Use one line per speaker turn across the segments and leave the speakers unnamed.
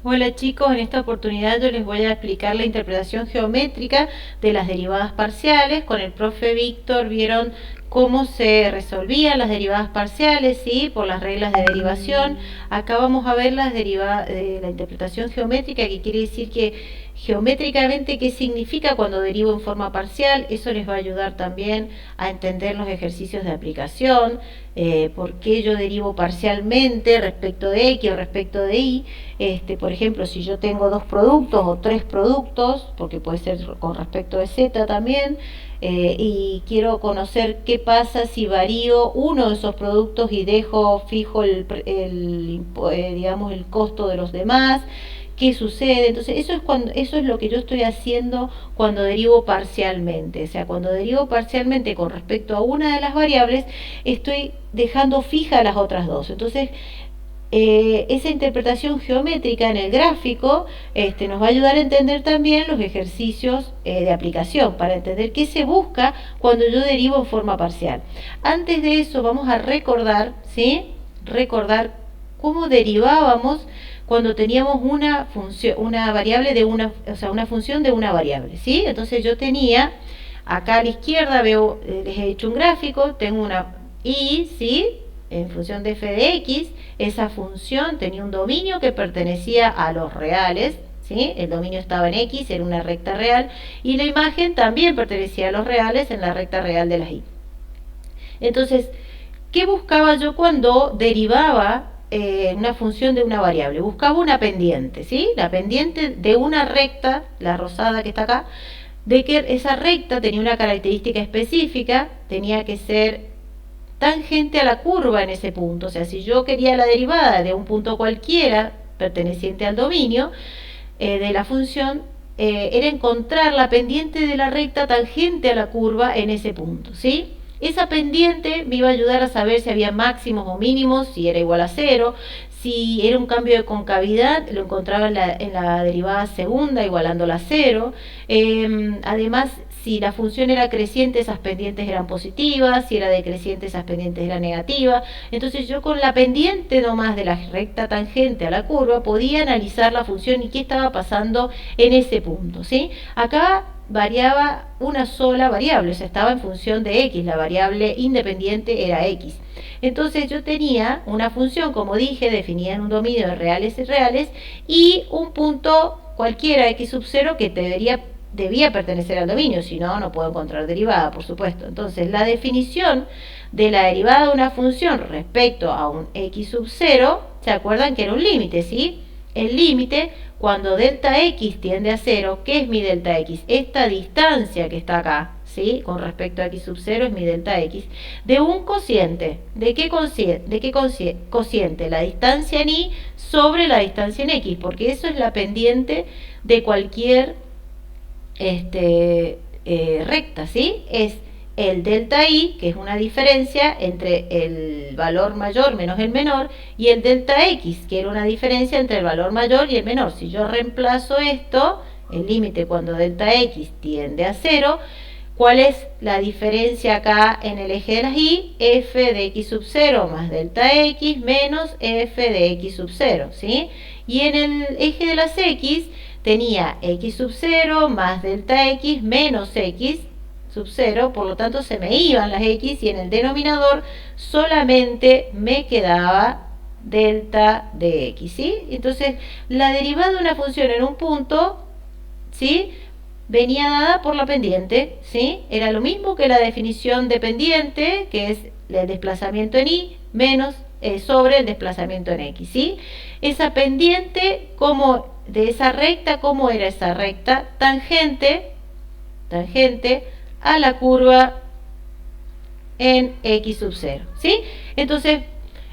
Hola chicos, en esta oportunidad yo les voy a explicar la interpretación geométrica de las derivadas parciales. Con el profe Víctor vieron cómo se resolvían las derivadas parciales, ¿sí? Por las reglas de derivación. Acá vamos a ver la interpretación geométrica, que quiere decir que geométricamente qué significa cuando derivo en forma parcial. Eso les va a ayudar también a entender los ejercicios de aplicación, por qué yo derivo parcialmente respecto de X o respecto de Y. Por ejemplo, si yo tengo dos productos o tres productos, porque puede ser con respecto de Z también, y quiero conocer qué pasa si varío uno de esos productos y dejo fijo digamos, el costo de los demás. ¿Qué sucede? Entonces, eso es lo que yo estoy haciendo cuando derivo parcialmente. O sea, cuando derivo parcialmente con respecto a una de las variables, estoy dejando fija las otras dos. Entonces, esa interpretación geométrica en el gráfico nos va a ayudar a entender también los ejercicios de aplicación, para entender qué se busca cuando yo derivo en forma parcial. Antes de eso vamos a recordar, ¿sí? Recordar cómo derivábamos cuando teníamos una función, una variable de una, o sea, una función de una variable, ¿sí? Entonces yo tenía, acá a la izquierda veo, les he hecho un gráfico, tengo una y, ¿sí? En función de f de x, esa función tenía un dominio que pertenecía a los reales, ¿sí? El dominio estaba en x, era una recta real, y la imagen también pertenecía a los reales en la recta real de las y. Entonces, ¿qué buscaba yo cuando derivaba una función de una variable? Buscaba una pendiente, ¿sí? La pendiente de una recta, la rosada que está acá, de que esa recta tenía una característica específica, tenía que ser tangente a la curva en ese punto. O sea, si yo quería la derivada de un punto cualquiera perteneciente al dominio de la función, era encontrar la pendiente de la recta tangente a la curva en ese punto, ¿sí? Esa pendiente me iba a ayudar a saber si había máximos o mínimos, si era igual a cero, si era un cambio de concavidad, lo encontraba en la derivada segunda, igualándola a cero. Además, si la función era creciente, esas pendientes eran positivas, si era decreciente, esas pendientes eran negativas. Entonces yo con la pendiente nomás de la recta tangente a la curva podía analizar la función y qué estaba pasando en ese punto, ¿sí? Acá variaba una sola variable, o sea, estaba en función de x, la variable independiente era x. Entonces yo tenía una función, como dije, definida en un dominio de reales y reales, y un punto cualquiera x sub 0 que debía pertenecer al dominio, si no, no puedo encontrar derivada, por supuesto. Entonces, la definición de la derivada de una función respecto a un x sub 0, ¿se acuerdan que era un límite, sí? El límite, cuando delta x tiende a 0, ¿qué es mi delta x? Esta distancia que está acá, ¿sí? Con respecto a x sub 0 es mi delta x, de un cociente. ¿De qué cociente? La distancia en y sobre la distancia en x, porque eso es la pendiente de cualquier recta, ¿sí? Es el delta i, que es una diferencia entre el valor mayor menos el menor, y el delta x, que era una diferencia entre el valor mayor y el menor. Si yo reemplazo esto, el límite cuando delta x tiende a 0, ¿cuál es la diferencia acá en el eje de las y? F de x sub 0 más delta x menos f de x sub 0, ¿sí? Y en el eje de las x tenía x sub 0 más delta x menos x sub 0, por lo tanto se me iban las x y en el denominador solamente me quedaba delta de x, ¿sí? Entonces, la derivada de una función en un punto, ¿sí?, venía dada por la pendiente, ¿sí? Era lo mismo que la definición de pendiente, que es el desplazamiento en y menos sobre el desplazamiento en x, ¿sí? Esa pendiente, como de esa recta, ¿cómo era esa recta? Tangente a la curva en x sub 0, ¿sí? Entonces,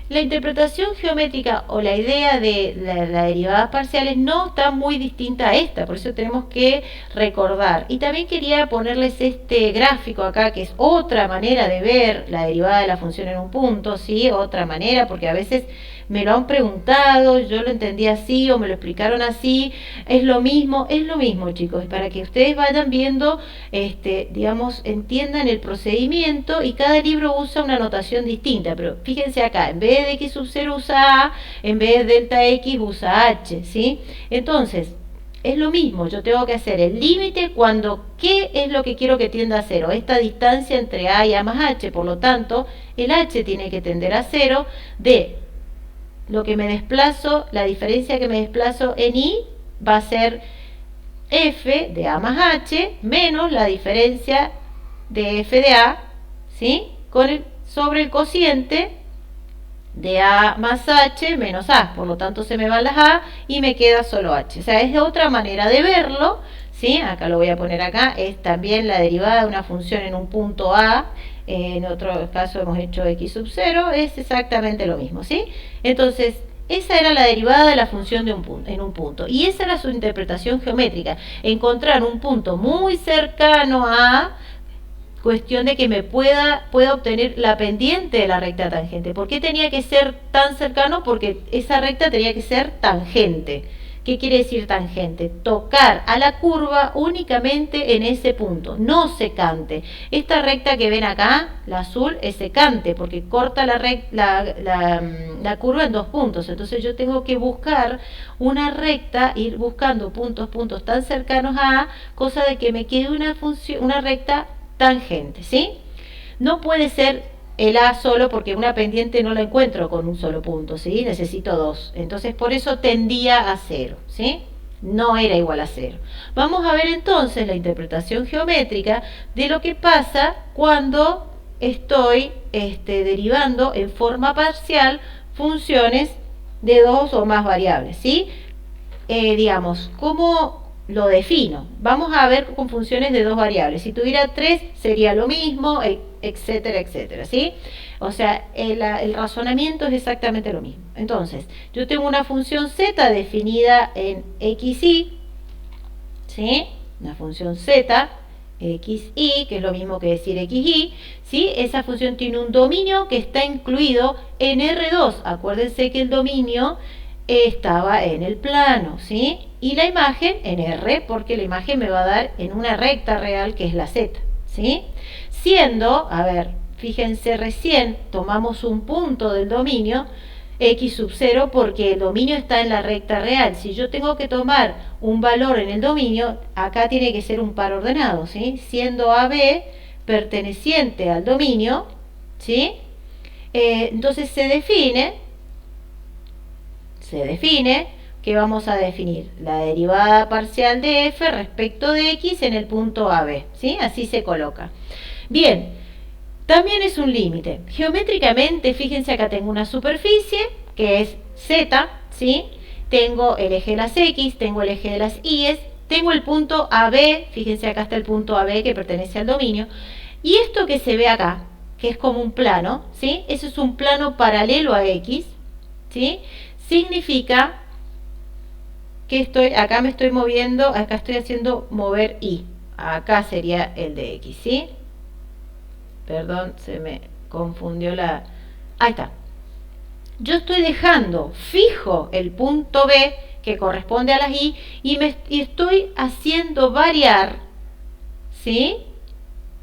la interpretación geométrica o la idea de las derivadas parciales no está muy distinta a esta, por eso tenemos que recordar. Y también quería ponerles este gráfico acá, que es otra manera de ver la derivada de la función en un punto, ¿sí? Otra manera, porque a veces me lo han preguntado, yo lo entendí así o me lo explicaron así, es lo mismo chicos, para que ustedes vayan viendo, digamos, entiendan el procedimiento, y cada libro usa una notación distinta, pero fíjense acá, en vez de x sub 0 usa a, en vez de delta x usa h, ¿sí? Entonces, es lo mismo, yo tengo que hacer el límite cuando, ¿qué es lo que quiero que tienda a cero? Esta distancia entre a y a más h, por lo tanto, el h tiene que tender a cero de lo que me desplazo, la diferencia que me desplazo en i va a ser f de a más h menos la diferencia de f de a, ¿sí? Sobre el cociente de a más h menos a, por lo tanto se me van las a y me queda solo h. O sea, es otra manera de verlo, ¿sí? Acá lo voy a poner acá, es también la derivada de una función en un punto a, en otro caso hemos hecho x sub 0, es exactamente lo mismo, ¿sí? Entonces, esa era la derivada de la función de en un punto, y esa era su interpretación geométrica, encontrar un punto muy cercano a, cuestión de que me pueda obtener la pendiente de la recta tangente. ¿Por qué tenía que ser tan cercano? Porque esa recta tenía que ser tangente. ¿Qué quiere decir tangente? Tocar a la curva únicamente en ese punto, no secante. Esta recta que ven acá, la azul, es secante porque corta la curva en dos puntos. Entonces yo tengo que buscar una recta, ir buscando puntos tan cercanos a, cosa de que me quede una recta tangente, ¿sí? No puede ser el A solo porque una pendiente no la encuentro con un solo punto, ¿sí? Necesito dos. Entonces por eso tendía a cero, ¿sí? No era igual a cero. Vamos a ver entonces la interpretación geométrica de lo que pasa cuando estoy derivando en forma parcial funciones de dos o más variables, ¿sí? Digamos, ¿cómo lo defino? Vamos a ver con funciones de dos variables. Si tuviera tres sería lo mismo, etcétera, etcétera, ¿sí? O sea, el razonamiento es exactamente lo mismo. Entonces, yo tengo una función z definida en xy, ¿sí? Una función z, xy, que es lo mismo que decir xy, ¿sí? Esa función tiene un dominio que está incluido en R2. Acuérdense que el dominio estaba en el plano, ¿sí? Y la imagen en R, porque la imagen me va a dar en una recta real que es la Z, ¿sí? Siendo, a ver, fíjense, recién tomamos un punto del dominio x sub 0 porque el dominio está en la recta real. Si yo tengo que tomar un valor en el dominio, acá tiene que ser un par ordenado, ¿sí? Siendo AB perteneciente al dominio, ¿sí? Entonces se define que vamos a definir la derivada parcial de f respecto de x en el punto AB, ¿sí? Así se coloca. Bien, también es un límite. Geométricamente, fíjense, acá tengo una superficie que es z, ¿sí? Tengo el eje de las x, tengo el eje de las y, tengo el punto AB, fíjense, acá está el punto AB que pertenece al dominio, y esto que se ve acá, que es como un plano, ¿sí? Eso es un plano paralelo a x, ¿sí? Significa que acá me estoy moviendo, acá estoy haciendo mover y. Acá sería el de x, ¿sí? Perdón, se me confundió la... Ahí está. Yo estoy dejando fijo el punto B que corresponde a las y estoy haciendo variar, ¿sí?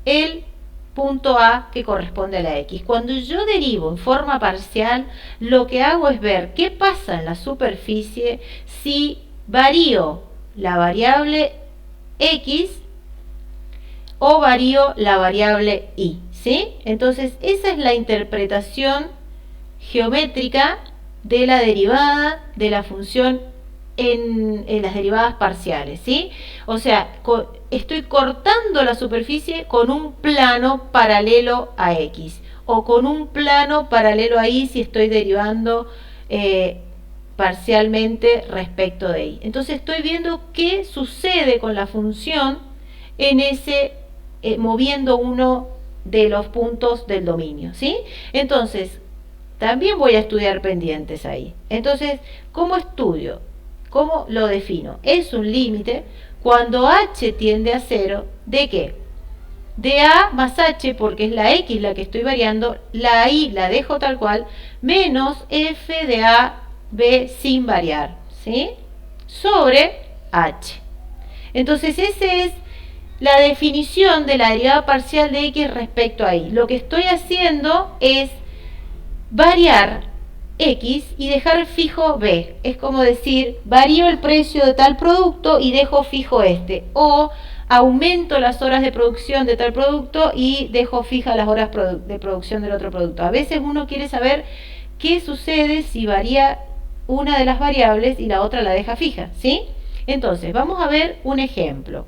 El punto A que corresponde a la X. Cuando yo derivo en forma parcial, lo que hago es ver qué pasa en la superficie si varío la variable X o varío la variable Y, ¿sí? Entonces, esa es la interpretación geométrica de la derivada de la función en las derivadas parciales, ¿sí? O sea, estoy cortando la superficie con un plano paralelo a X o con un plano paralelo a Y si estoy derivando parcialmente respecto de Y. Entonces estoy viendo qué sucede con la función en ese moviendo uno de los puntos del dominio, ¿sí? Entonces, también voy a estudiar pendientes ahí. Entonces, ¿cómo estudio? ¿Cómo lo defino? Es un límite cuando h tiende a cero, ¿de qué? de A más H, porque es la X la que estoy variando, la Y la dejo tal cual, menos F de A, B sin variar, ¿sí? Sobre H. Entonces, esa es la definición de la derivada parcial de X respecto a Y. Lo que estoy haciendo es variar X y dejar fijo B. Es como decir, varío el precio de tal producto y dejo fijo este. O aumento las horas de producción de tal producto y dejo fijas las horas de producción del otro producto. A veces uno quiere saber qué sucede si varía una de las variables y la otra la deja fija, ¿sí? Entonces, vamos a ver un ejemplo.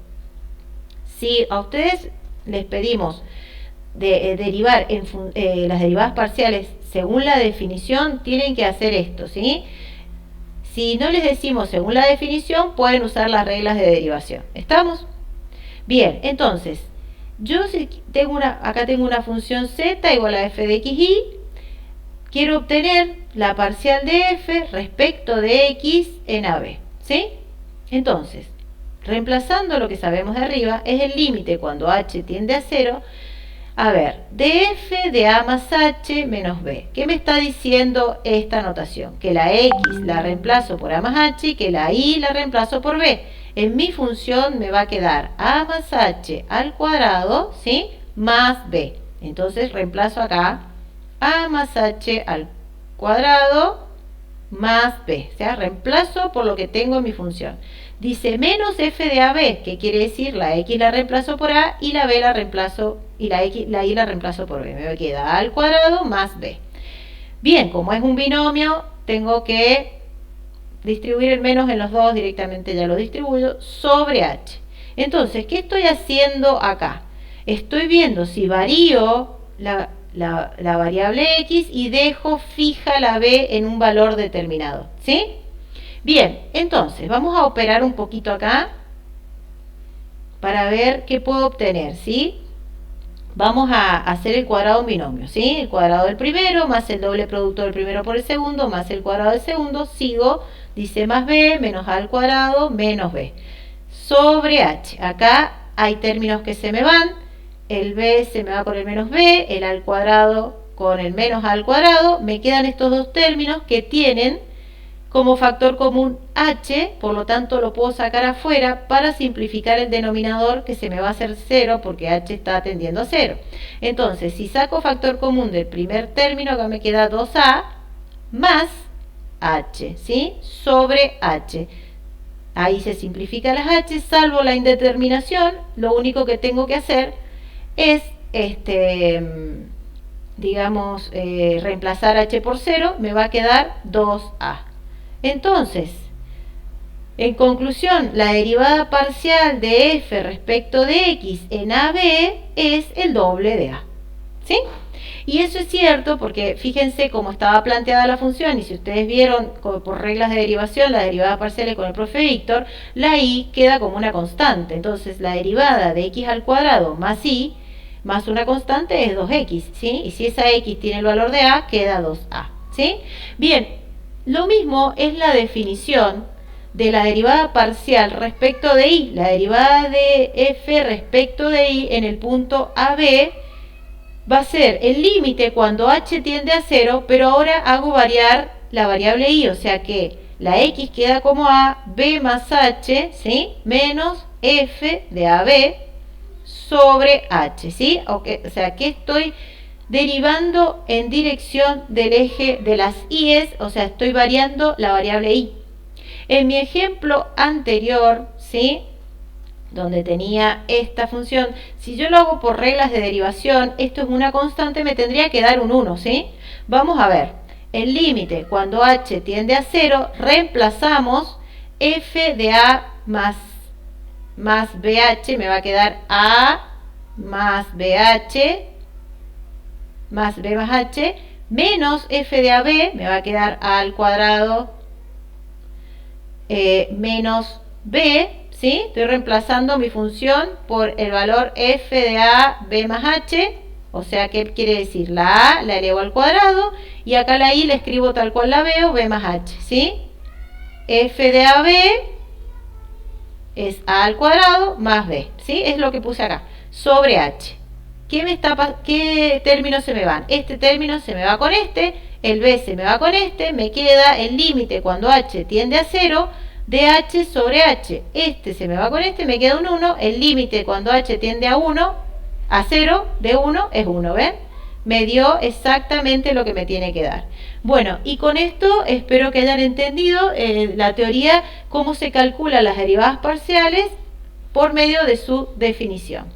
Si a ustedes les pedimos derivar las derivadas parciales según la definición, tienen que hacer esto, ¿sí? Si no les decimos según la definición, pueden usar las reglas de derivación. ¿Estamos? Bien, entonces, yo si tengo acá tengo una función z igual a f de x y, quiero obtener la parcial de f respecto de x en AB, ¿sí? Entonces, reemplazando lo que sabemos de arriba, es el límite cuando h tiende a 0. A ver, de f de a más h menos b. ¿Qué me está diciendo esta notación? Que la x la reemplazo por a más h y que la y la reemplazo por b. En mi función me va a quedar a más h al cuadrado, ¿sí? Más b. Entonces reemplazo acá a más h al cuadrado más b. O sea, reemplazo por lo que tengo en mi función. Dice menos f de AB, que quiere decir la x la reemplazo por a y la b la reemplazo y la y la reemplazo por b. Me queda a al cuadrado más b. Bien, como es un binomio, tengo que distribuir el menos en los dos, directamente ya lo distribuyo, sobre h. Entonces, ¿qué estoy haciendo acá? Estoy viendo si varío la variable x y dejo fija la b en un valor determinado, ¿sí? Bien, entonces vamos a operar un poquito acá para ver qué puedo obtener, ¿sí? Vamos a hacer el cuadrado de un binomio, ¿sí? El cuadrado del primero más el doble producto del primero por el segundo más el cuadrado del segundo, sigo, dice más b menos a al cuadrado menos b sobre h. Acá hay términos que se me van, el b se me va con el menos b, el al cuadrado con el menos a al cuadrado, me quedan estos dos términos que tienen como factor común h, por lo tanto lo puedo sacar afuera para simplificar el denominador, que se me va a hacer 0 porque h está tendiendo a 0. Entonces, si saco factor común del primer término, acá me queda 2a más h, ¿sí? Sobre h. Ahí se simplifica las h, salvo la indeterminación. Lo único que tengo que hacer es, reemplazar h por 0, me va a quedar 2a. Entonces, en conclusión, la derivada parcial de f respecto de x en AB es el doble de a, ¿sí? Y eso es cierto porque fíjense cómo estaba planteada la función, y si ustedes vieron por reglas de derivación las derivadas parciales con el profe Víctor, la y queda como una constante. Entonces, la derivada de x al cuadrado más y más una constante es 2x, ¿sí? Y si esa x tiene el valor de a, queda 2a, ¿sí? Bien. Lo mismo es la definición de la derivada parcial respecto de y. La derivada de f respecto de y en el punto AB va a ser el límite cuando h tiende a 0, pero ahora hago variar la variable y, o sea que la x queda como a, b más h, ¿sí? Menos f de AB sobre h, ¿sí? Okay, o sea que estoy derivando en dirección del eje de las i's, o sea, estoy variando la variable y. En mi ejemplo anterior, ¿sí? Donde tenía esta función, si yo lo hago por reglas de derivación, esto es una constante, me tendría que dar un 1, ¿sí? Vamos a ver, el límite cuando h tiende a 0, reemplazamos f de a más bh, me va a quedar a más bh más b más h, menos f de AB, me va a quedar a al cuadrado menos b, ¿sí? Estoy reemplazando mi función por el valor f de a, b más h, o sea, ¿qué quiere decir? La a la elevo al cuadrado, y acá la i la escribo tal cual la veo, b más h, ¿sí? F de AB es a al cuadrado más b, ¿sí? Es lo que puse acá, sobre h. ¿Qué términos se me van? Este término se me va con este, el b se me va con este, me queda el límite cuando h tiende a 0 de h sobre h. Este se me va con este, me queda un 1, el límite cuando h tiende a 1, a 0 de 1 es 1, ¿ven? Me dio exactamente lo que me tiene que dar. Bueno, y con esto espero que hayan entendido la teoría, cómo se calculan las derivadas parciales por medio de su definición.